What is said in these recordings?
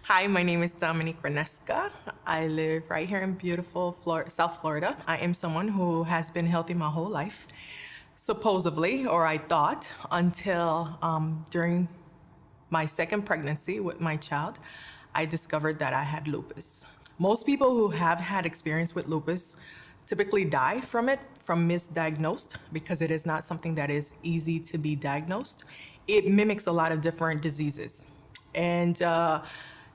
Hi, my name is Dominique Renesca. I live right here in beautiful South Florida. I am someone who has been healthy my whole life, supposedly, or I thought, until during my second pregnancy with my child, I discovered that I had lupus. Most people who have had experience with lupus typically die from it, from misdiagnosed, because it is not something that is easy to be diagnosed. It mimics a lot of different diseases. And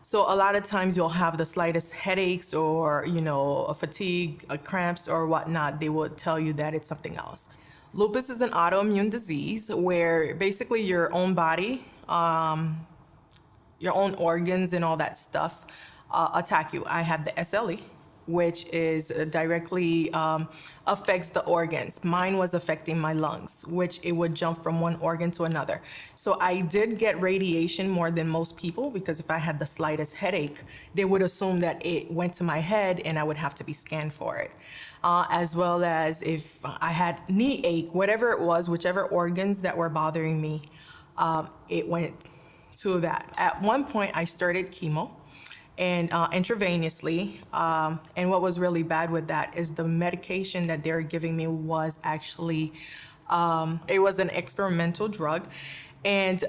so a lot of times you'll have the slightest headaches or, a fatigue, cramps or whatnot. They will tell you that it's something else. Lupus is an autoimmune disease where basically your own body, your own organs and all that stuff attack you. I have the SLE, which is directly affects the organs. Mine was affecting my lungs, which it would jump from one organ to another. So I did get radiation more than most people, because if I had the slightest headache, they would assume that it went to my head and I would have to be scanned for it. As well as if I had knee ache, whatever it was, whichever organs that were bothering me, it went to that. At one point I started chemo and intravenously. And what was really bad with that is the medication that they're giving me was actually, it was an experimental drug. And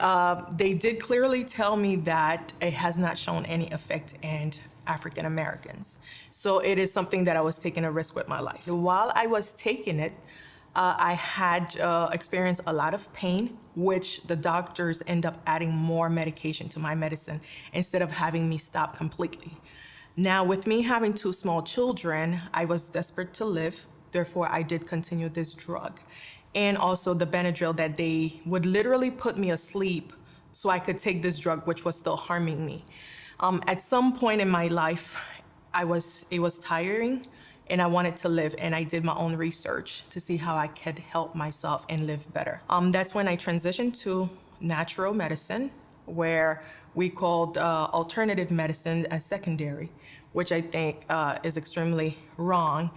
they did clearly tell me that it has not shown any effect in African Americans. So it is something that I was taking a risk with my life. While I was taking it, I had experienced a lot of pain, which the doctors end up adding more medication to my medicine instead of having me stop completely. Now, with me having two small children, I was desperate to live. Therefore, I did continue this drug. And also the Benadryl, that they would literally put me asleep so I could take this drug, which was still harming me. At some point in my life, it was tiring, and I wanted to live, and I did my own research to see how I could help myself and live better. That's when I transitioned to natural medicine, where we called alternative medicine as secondary, which I think is extremely wrong.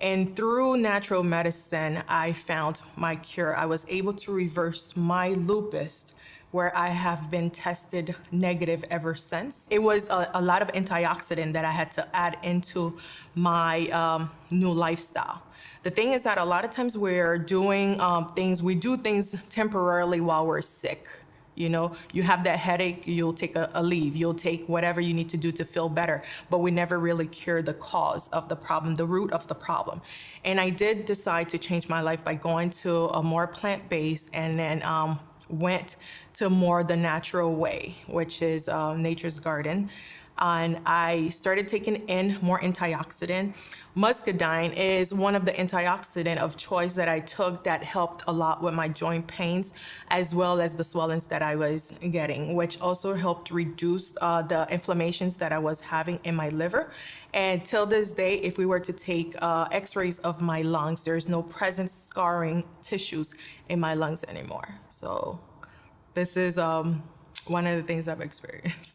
And through natural medicine, I found my cure. I was able to reverse my lupus, where I have been tested negative ever since. It was a lot of antioxidant that I had to add into my new lifestyle. The thing is that a lot of times we're doing we do things temporarily while we're sick. You have that headache, you'll take a leave, you'll take whatever you need to do to feel better, but we never really cure the cause of the problem, the root of the problem. And I did decide to change my life by going to a more plant-based, and then went to more the natural way, which is nature's garden. And I started taking in more antioxidant. Muscadine is one of the antioxidant of choice that I took that helped a lot with my joint pains, as well as the swellings that I was getting, which also helped reduce the inflammations that I was having in my liver. And till this day, if we were to take x-rays of my lungs, there's no present scarring tissues in my lungs anymore. So this is one of the things I've experienced.